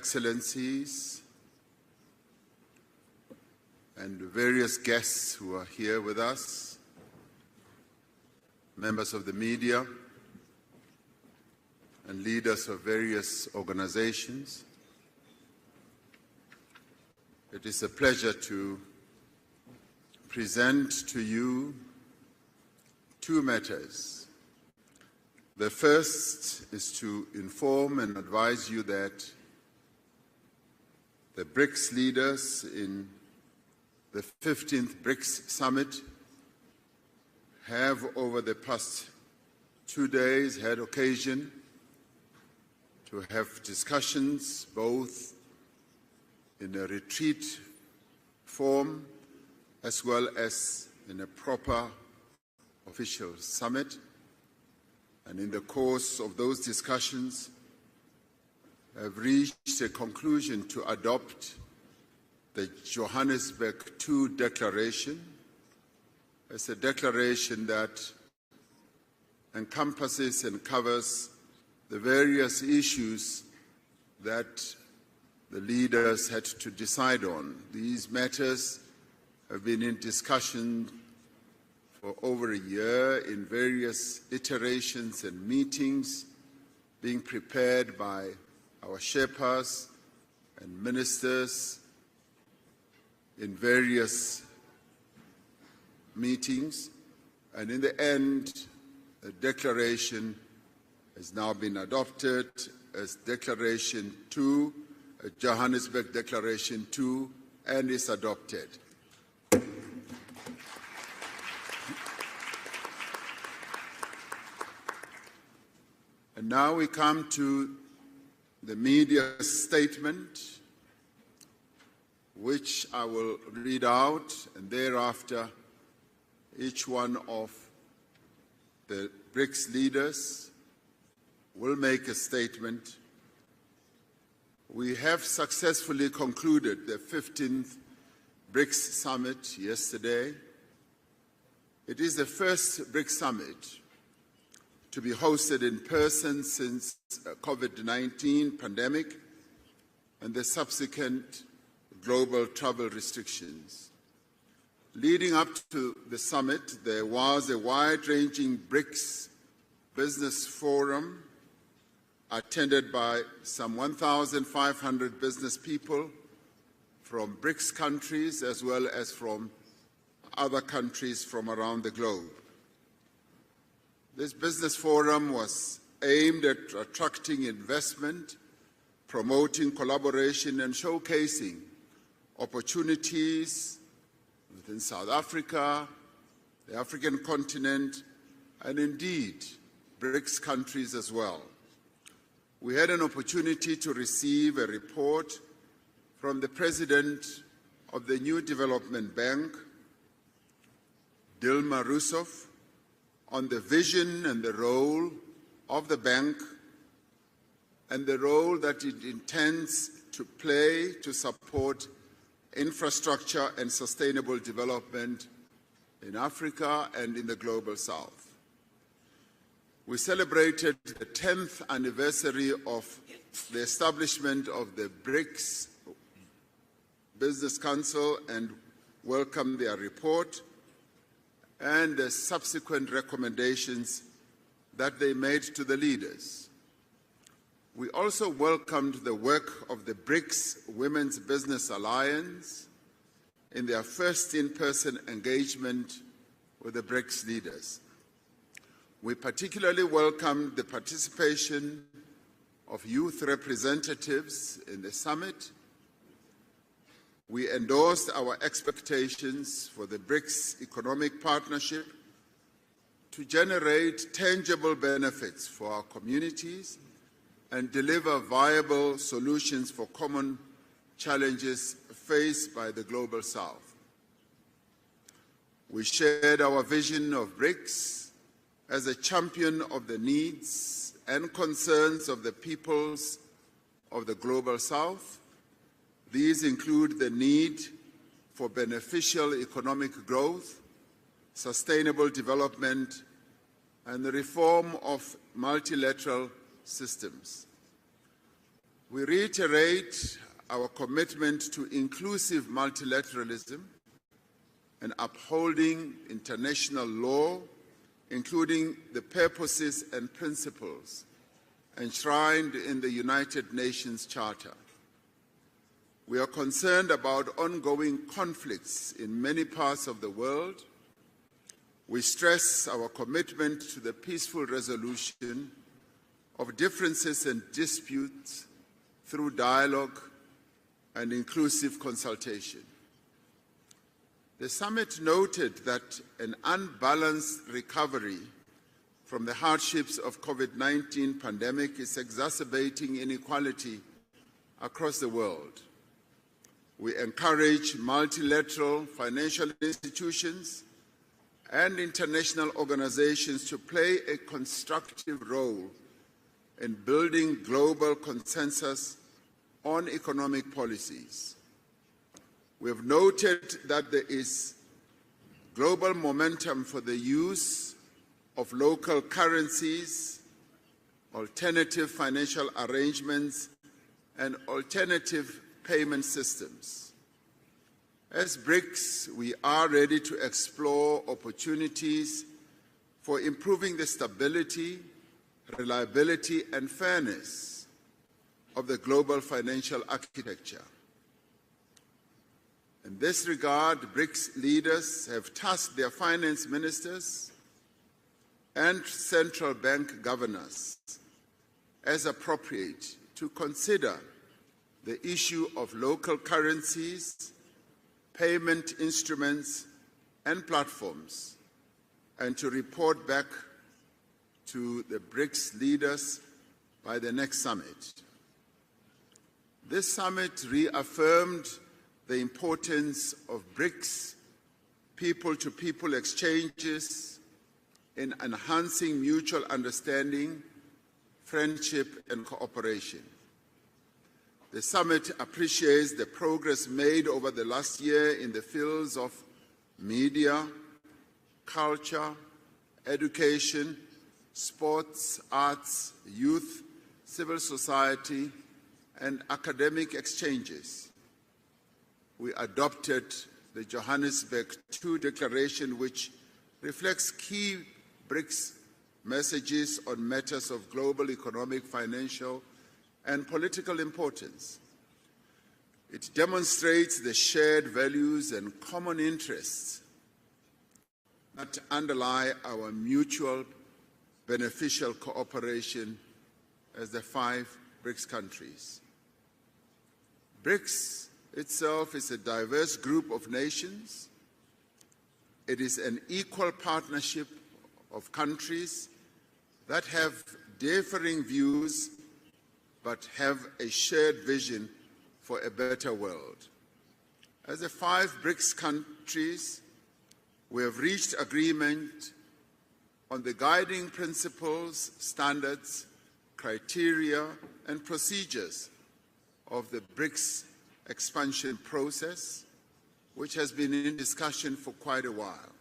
Excellencies, and various guests who are here with us, members of the media, and leaders of various organizations. It is a pleasure to present to you two matters. The first is to inform and advise you that the BRICS leaders in the 15th BRICS Summit have over the past 2 days had occasion to have discussions both in a retreat form as well as in a proper official summit. And in the course of those discussions, have reached a conclusion to adopt the Johannesburg II Declaration as a declaration that encompasses and covers the various issues that the leaders had to decide on. These matters have been in discussion for over a year in various iterations and meetings being prepared by our Sherpas and ministers in various meetings. And in the end, the declaration has now been adopted as Declaration 2, Johannesburg Declaration 2, and is adopted. And now we come to the media statement, which I will read out, and thereafter each one of the BRICS leaders will make a statement. We have successfully concluded the 15th BRICS Summit yesterday. It is the first BRICS Summit to be hosted in person since COVID-19 pandemic and the subsequent global travel restrictions. Leading up to the summit, there was a wide-ranging BRICS business forum attended by some 1,500 business people from BRICS countries as well as from other countries from around the globe. This business forum was aimed at attracting investment, promoting collaboration, and showcasing opportunities within South Africa, the African continent, and indeed BRICS countries as well. We had an opportunity to receive a report from the President of the New Development Bank, Dilma Rousseff, on the vision and the role of the bank and the role that it intends to play to support infrastructure and sustainable development in Africa and in the Global South. We celebrated the 10th anniversary of the establishment of the BRICS Business Council and welcomed their report and the subsequent recommendations that they made to the leaders. We also welcomed the work of the BRICS Women's Business Alliance in their first in-person engagement with the BRICS leaders. We particularly welcomed the participation of youth representatives in the summit. We endorsed our expectations for the BRICS economic partnership to generate tangible benefits for our communities and deliver viable solutions for common challenges faced by the Global South. We shared our vision of BRICS as a champion of the needs and concerns of the peoples of the Global South. These include the need for beneficial economic growth, sustainable development, and the reform of multilateral systems. We reiterate our commitment to inclusive multilateralism and upholding international law, including the purposes and principles enshrined in the United Nations Charter. We are concerned about ongoing conflicts in many parts of the world. We stress our commitment to the peaceful resolution of differences and disputes through dialogue and inclusive consultation. The summit noted that an unbalanced recovery from the hardships of COVID-19 pandemic is exacerbating inequality across the world. We encourage multilateral financial institutions and international organizations to play a constructive role in building global consensus on economic policies. We have noted that there is global momentum for the use of local currencies, alternative financial arrangements, and alternative payment systems. As BRICS, we are ready to explore opportunities for improving the stability, reliability, and fairness of the global financial architecture. In this regard, BRICS leaders have tasked their finance ministers and central bank governors, as appropriate, to consider the issue of local currencies, payment instruments, and platforms, and to report back to the BRICS leaders by the next summit. This summit reaffirmed the importance of BRICS people-to-people exchanges in enhancing mutual understanding, friendship, and cooperation. The summit appreciates the progress made over the last year in the fields of media, culture, education, sports, arts, youth, civil society, and academic exchanges. We adopted the Johannesburg II Declaration, which reflects key BRICS messages on matters of global economic, financial, and political importance. It demonstrates the shared values and common interests that underlie our mutual beneficial cooperation as the 5 BRICS countries. BRICS itself is a diverse group of nations. It is an equal partnership of countries that have differing views but have a shared vision for a better world. As the 5 BRICS countries, we have reached agreement on the guiding principles, standards, criteria, and procedures of the BRICS expansion process, which has been in discussion for quite a while.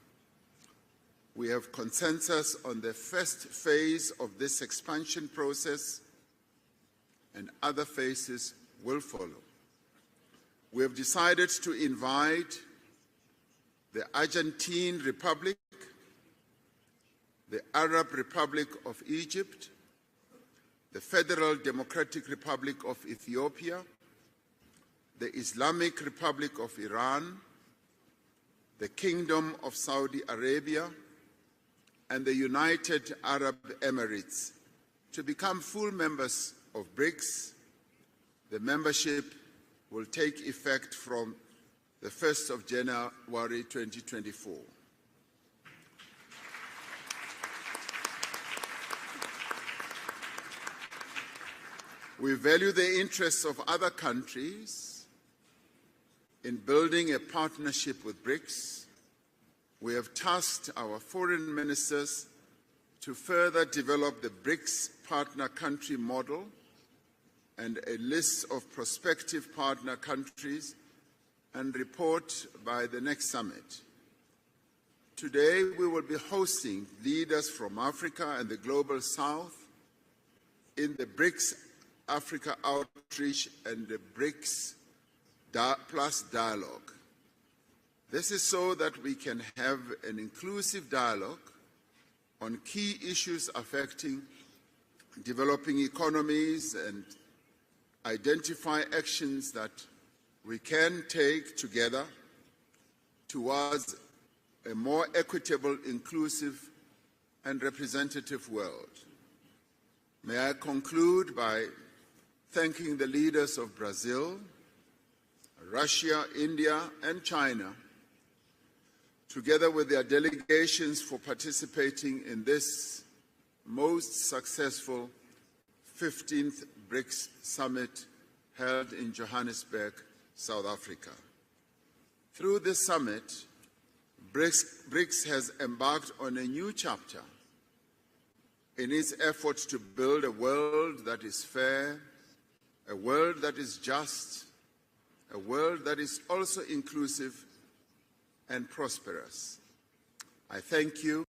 We have consensus on the first phase of this expansion process, and other phases will follow. We have decided to invite the Argentine Republic, the Arab Republic of Egypt, the Federal Democratic Republic of Ethiopia, the Islamic Republic of Iran, the Kingdom of Saudi Arabia, and the United Arab Emirates to become full members of BRICS. The membership will take effect from the 1st of January 2024. We value the interests of other countries in building a partnership with BRICS. We have tasked our foreign ministers to further develop the BRICS partner country model and a list of prospective partner countries and report by the next summit. Today, we will be hosting leaders from Africa and the Global South in the BRICS Africa outreach and the BRICS plus dialogue. This is so that we can have an inclusive dialogue on key issues affecting developing economies and identify actions that we can take together towards a more equitable, inclusive, and representative world. May I conclude by thanking the leaders of Brazil, Russia, India, and China, together with their delegations, for participating in this most successful 15th BRICS Summit held in Johannesburg, South Africa. Through this summit, BRICS has embarked on a new chapter in its efforts to build a world that is fair, a world that is just, a world that is also inclusive and prosperous. I thank you